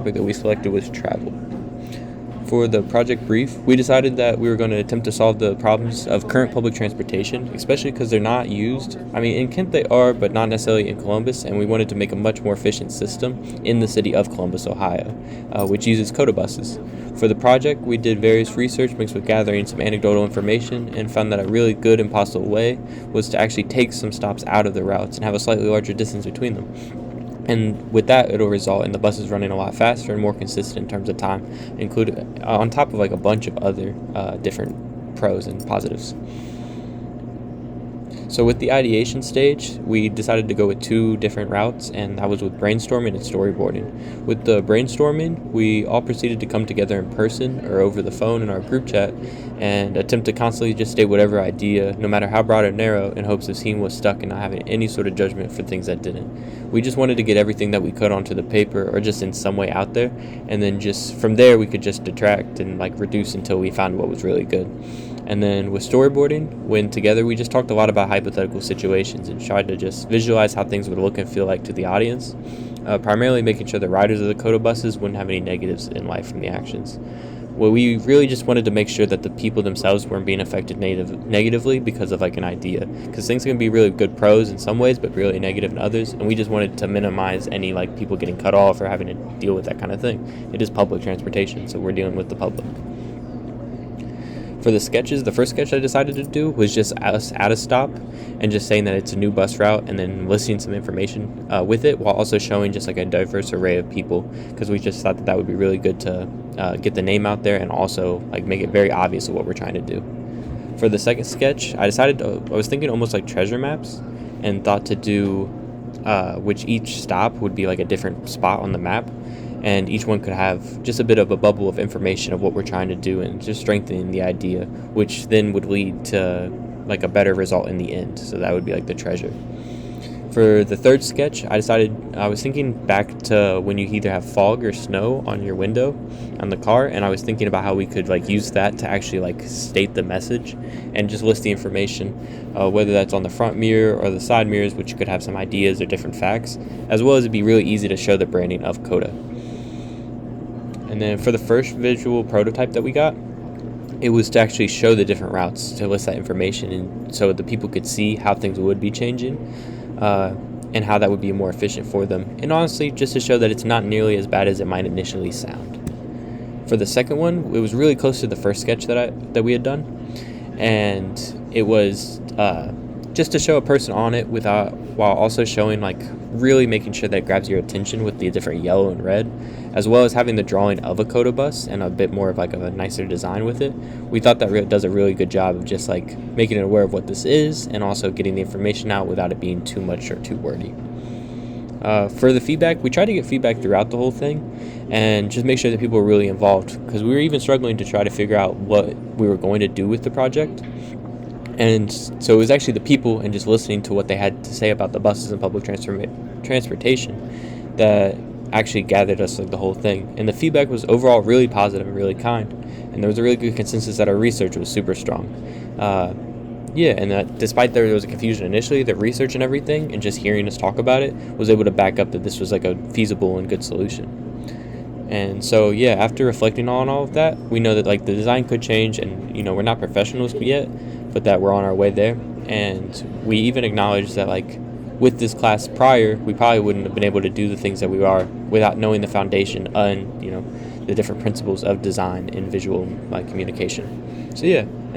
topic that we selected was travel. For the project brief, we decided that we were going to attempt to solve the problems of current public transportation, especially because they're not used. I mean, in Kent they are, but not necessarily in Columbus, and we wanted to make a much more efficient system in the city of Columbus, Ohio, which uses COTA buses. For the project, we did various research mixed with gathering some anecdotal information and found that a really good and possible way was to actually take some stops out of the routes and have a slightly larger distance between them. And with that, it'll result in the buses running a lot faster and more consistent in terms of time, included on top of like a bunch of other different pros and positives. So with the ideation stage, we decided to go with two different routes, and that was with brainstorming and storyboarding. With the brainstorming, we all proceeded to come together in person or over the phone in our group chat and attempt to constantly just state whatever idea, no matter how broad or narrow, in hopes of seeing what stuck and not having any sort of judgment for things that didn't. We just wanted to get everything that we could onto the paper or just in some way out there, and then just from there we could just detract and like reduce until we found what was really good. And then with storyboarding, when together we just talked a lot about hypothetical situations and tried to just visualize how things would look and feel like to the audience, primarily making sure the riders of the COTA buses wouldn't have any negatives in life from the actions. Well, we really just wanted to make sure that the people themselves weren't being affected negatively because of like an idea, because things can be really good pros in some ways but really negative in others, and we just wanted to minimize any like people getting cut off or having to deal with that kind of thing. It is public transportation, so we're dealing with the public. For the sketches, the first sketch I decided to do was just us at a stop and just saying that it's a new bus route and then listing some information with it, while also showing just like a diverse array of people, because we just thought that that would be really good to get the name out there and also like make it very obvious of what we're trying to do. For the second sketch, I was thinking almost like treasure maps, and thought to do which each stop would be like a different spot on the map, and each one could have just a bit of a bubble of information of what we're trying to do and just strengthening the idea, which then would lead to like a better result in the end. So that would be like the treasure. For the third sketch, I was thinking back to when you either have fog or snow on your window on the car, and I was thinking about how we could like use that to actually like state the message and just list the information, whether that's on the front mirror or the side mirrors, which could have some ideas or different facts, as well as it'd be really easy to show the branding of COTA. And then for the first visual prototype that we got, it was to actually show the different routes to list that information, and so the people could see how things would be changing and how that would be more efficient for them. And honestly, just to show that it's not nearly as bad as it might initially sound. For the second one, it was really close to the first sketch that we had done, and it was just to show a person on it while also showing like really making sure that it grabs your attention with the different yellow and red, as well as having the drawing of a COTA bus and a bit more of like a nicer design with it. We thought that does a really good job of just like making it aware of what this is and also getting the information out without it being too much or too wordy. For the feedback, we tried to get feedback throughout the whole thing and just make sure that people were really involved, because we were even struggling to try to figure out what we were going to do with the project. And so it was actually the people and just listening to what they had to say about the buses and public transportation that actually gathered us like the whole thing. And the feedback was overall really positive and really kind. And there was a really good consensus that our research was super strong. And that despite there was a confusion initially, the research and everything, and just hearing us talk about it, was able to back up that this was like a feasible and good solution. And so, after reflecting on all of that, we know that like the design could change, and we're not professionals yet, but that we're on our way there. And we even acknowledge that like with this class prior, we probably wouldn't have been able to do the things that we are without knowing the foundation and the different principles of design and visual like communication. So and